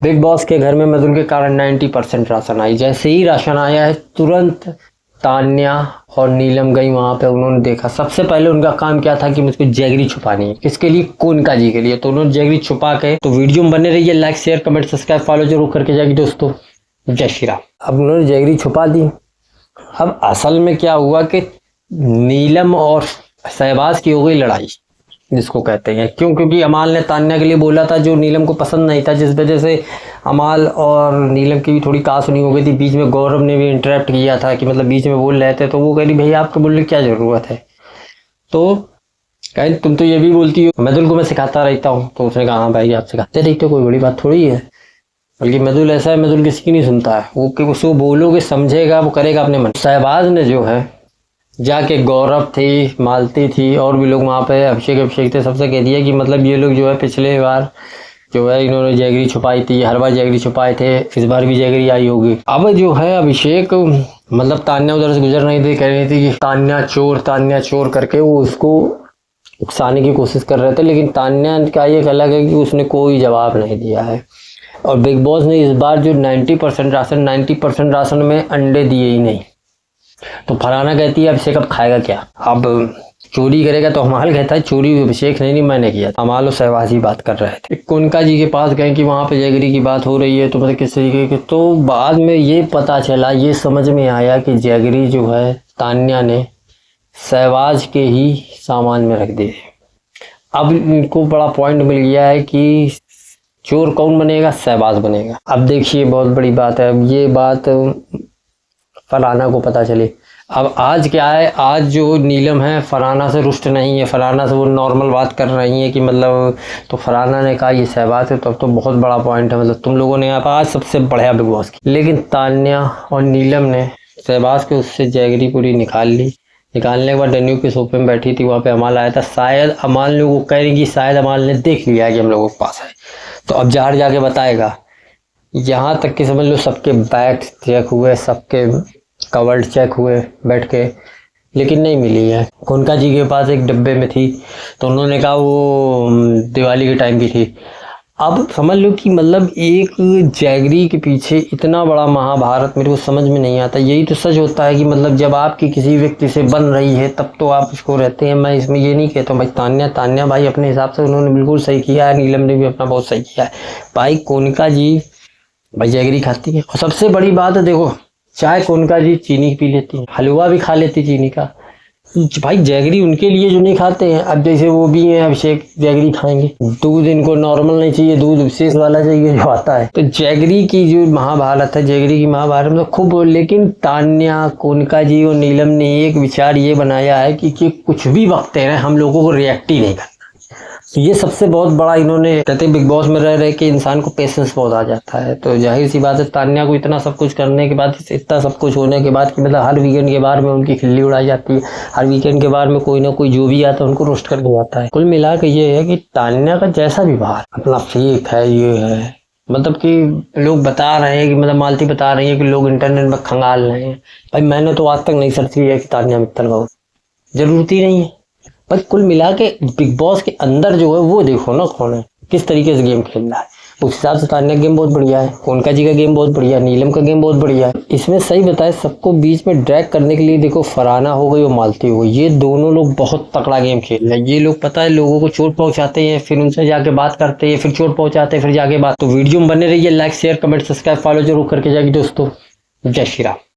Big boss के घर में मधुर के कारण 90% राशन आई। जैसे ही राशन आया है तुरंत तान्या और नीलम गई वहां पे। उन्होंने देखा, सबसे पहले उनका काम क्या था कि मुझको जैगरी छुपानी है। किसके लिए? कोनका जी के लिए। तो उन्होंने जैगरी छुपा के, तो वीडियो में बने रहिए, like share comment subscribe follow जरूर करके जाएगी दोस्तों। जय श्री राम। अब उन्होंने जैगरी छुपा दी। अब असल में क्या हुआ कि नीलम और शहबाज की हो गई लड़ाई, जिसको कहते हैं। क्यों? क्योंकि अमाल ने तान्या के लिए बोला था जो नीलम को पसंद नहीं था, जिस वजह से अमाल और नीलम की भी थोड़ी कहासुनी हो गई थी। बीच में गौरव ने भी इंटरप्ट किया था कि मतलब बीच में बोल रहे थे, तो वो कह रही भैया आपको बोलने की क्या जरूरत है। तो कहीं तुम तो ये भी बोलती हो मृदुल को मैं सिखाता रहता हूँ। तो उसने कहा हाँ भाई आप सिखाते रहते हो, कोई बड़ी बात थोड़ी है। बल्कि मृदुल ऐसा है, मृदुल किसी की नहीं सुनता है। वो कि उसको बोलोगे समझेगा, वो करेगा अपने मन। शहबाज ने जो है जाके गौरव थी, मालती थी और भी लोग वहाँ पे, अभिषेक थे, सबसे कह दिया कि मतलब ये लोग जो है पिछले बार जो है इन्होंने जैगरी छुपाई थी, हर बार जैगरी छुपाए थे, इस बार भी जैगरी आई होगी। अब जो है अभिषेक मतलब तान्या उधर से गुजर नहीं थी, कह रही थी कि तान्या चोर करके वो उसको उकसाने की कोशिश कर रहे थे। लेकिन तान्या का ये अलग है कि उसने कोई जवाब नहीं दिया है। और बिग बॉस ने इस बार जो 90% राशन में अंडे दिए ही नहीं। तो फरहाना कहती है अभिषेक अब खाएगा क्या? अब चोरी करेगा तो अमाल कहता है चोरी अभिषेक नहीं मैंने किया। अमाल और शहबाज ही बात कर रहे थे। कोनका जी के पास गए कि वहां पे जैगरी की बात हो रही है, तो मतलब किस तरीके की। तो बाद में ये पता चला, ये समझ में आया कि जैगरी जो है तान्या ने शहबाज के ही सामान में रख दिए। अब इनको बड़ा पॉइंट मिल गया है कि चोर कौन बनेगा? शहबाज बनेगा। अब देखिए बहुत बड़ी बात है। अब ये बात फरहाना को पता चली। अब आज क्या है, आज जो नीलम है फरहाना से रुष्ट नहीं है, फरहाना से वो नॉर्मल बात कर रही है कि मतलब, तो फरहाना ने कहा ये शहबाज है। तो अब तो बहुत बड़ा पॉइंट है, मतलब तुम लोगों ने यहाँ पर आज सबसे बढ़िया बिग बॉस की। लेकिन तान्या और नीलम ने शहबाज के उससे जैगरी पूरी निकाल ली। निकालने के बाद डन्यू के सोफे में बैठी थी, वहाँ पे अमाल आया था। शायद अमाल ने, वो कह रही कि शायद अमाल ने देख लिया है कि हम लोगों के पास है, तो अब जहर जाके बताएगा। यहाँ तक कि समझ लो सबके बैग चेक हुए, सबके कवर्ड चेक हुए बैठ के, लेकिन नहीं मिली है। कोनका जी के पास एक डब्बे में थी, तो उन्होंने कहा वो दिवाली के टाइम की थी। अब समझ लो कि मतलब एक जैगरी के पीछे इतना बड़ा महाभारत मेरे को समझ में नहीं आता। यही तो सच होता है कि मतलब जब आपकी किसी व्यक्ति से बन रही है तब तो आप उसको रहते हैं। मैं इसमें ये नहीं कहता हूँ भाई तान्या भाई अपने हिसाब से उन्होंने बिल्कुल सही किया है, नीलम ने भी अपना बहुत सही किया है। भाई कोनका जी भाई जैगरी खाती है। और सबसे बड़ी बात है, देखो चाय कोनका जी चीनी पी लेती है, हलवा भी खा लेती चीनी का। भाई जैगरी उनके लिए जो नहीं खाते हैं। अब जैसे वो भी हैं अभिषेक, जैगरी खाएंगे। दूध इनको नॉर्मल नहीं चाहिए, दूध विशेष वाला चाहिए जो आता है। तो जैगरी की जो महाभारत है, जैगरी की महाभारत में खूब। लेकिन तान्या, कोनका जी और नीलम ने एक विचार ये बनाया है कि कुछ भी बकते हैं हम लोगों को रिएक्ट ही नहीं करना। तो ये सबसे बहुत बड़ा इन्होंने, कहते बिग बॉस में रह रहे कि इंसान को पेशेंस बहुत आ जाता है। तो जाहिर सी बात है तान्या को इतना सब कुछ करने के बाद, इतना सब कुछ होने के बाद कि मतलब हर वीकेंड के बार में उनकी खिल्ली उड़ाई जाती है। हर वीकेंड के बार में कोई ना कोई जो भी आता है उनको रोस्ट करके जाता है। कुल मिला के ये है कि तान्या का जैसा भी बाहर अपना फेक है, ये है मतलब कि लोग बता रहे हैं कि मतलब मालती बता रही है कि लोग इंटरनेट में खंगाल रहे हैं। भाई मैंने तो आज तक नहीं सर्च किया कि तान्या मित्तल का जरूरत ही नहीं है। बस कुल मिला के बिग बॉस के अंदर जो है वो देखो ना कौन है, किस तरीके से गेम खेल रहा है। उस हिसाब से तान्या का गेम बहुत बढ़िया है, कोनका जी का गेम बहुत बढ़िया है, नीलम का गेम बहुत बढ़िया है। इसमें सही बताए सबको बीच में ड्रैग करने के लिए देखो फरहाना हो गई और मालती हो गई, ये दोनों लोग बहुत तगड़ा गेम खेल रहे हैं। ये लोग पता है लोगों को चोट पहुंचाते हैं, फिर उनसे जाके बात करते हैं, फिर चोट पहुंचाते हैं, फिर जाके बात। तो वीडियो में बने रहिए, like share comment subscribe follow जरूर करके जाएगी दोस्तों। जय श्री राम।